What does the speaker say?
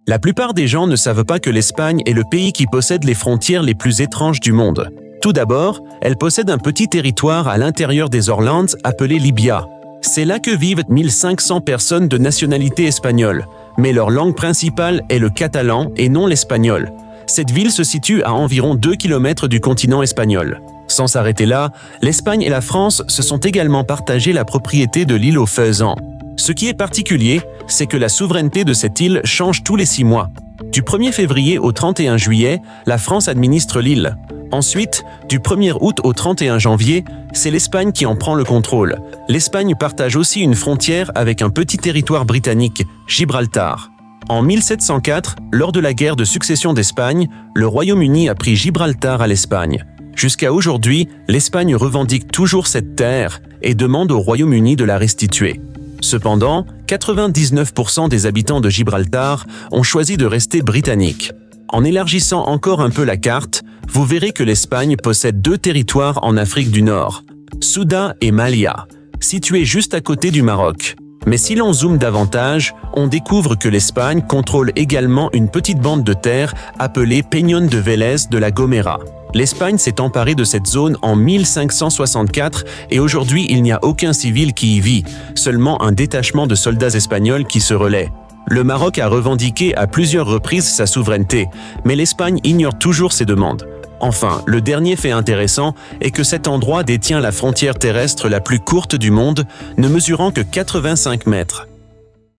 La plupart des gens ne savent pas que l'Espagne est le pays qui possède les frontières les plus étranges du monde. Tout d'abord, elle possède un petit territoire à l'intérieur des Orlandes appelé Libia. C'est là que vivent 1500 personnes de nationalité espagnole, mais leur langue principale est le catalan et non l'espagnol. Cette ville se situe à environ 2 km du continent espagnol. Sans s'arrêter là, l'Espagne et la France se sont également partagé la propriété de l'île aux faisans. Ce qui est particulier, c'est que la souveraineté de cette île change tous les 6 mois. Du 1er février au 31 juillet, la France administre l'île. Ensuite, du 1er août au 31 janvier, c'est l'Espagne qui en prend le contrôle. L'Espagne partage aussi une frontière avec un petit territoire britannique, Gibraltar. En 1704, lors de la guerre de succession d'Espagne, le Royaume-Uni a pris Gibraltar à l'Espagne. Jusqu'à aujourd'hui, l'Espagne revendique toujours cette terre et demande au Royaume-Uni de la restituer. Cependant, 99% des habitants de Gibraltar ont choisi de rester britanniques. En élargissant encore un peu la carte, vous verrez que l'Espagne possède 2 territoires en Afrique du Nord, Ceuta et Melilla, situés juste à côté du Maroc. Mais si l'on zoome davantage, on découvre que l'Espagne contrôle également une petite bande de terre appelée Peñón de Vélez de la Gomera. L'Espagne s'est emparée de cette zone en 1564 et aujourd'hui il n'y a aucun civil qui y vit, seulement un détachement de soldats espagnols qui se relaient. Le Maroc a revendiqué à plusieurs reprises sa souveraineté, mais l'Espagne ignore toujours ses demandes. Enfin, le dernier fait intéressant est que cet endroit détient la frontière terrestre la plus courte du monde, ne mesurant que 85 mètres.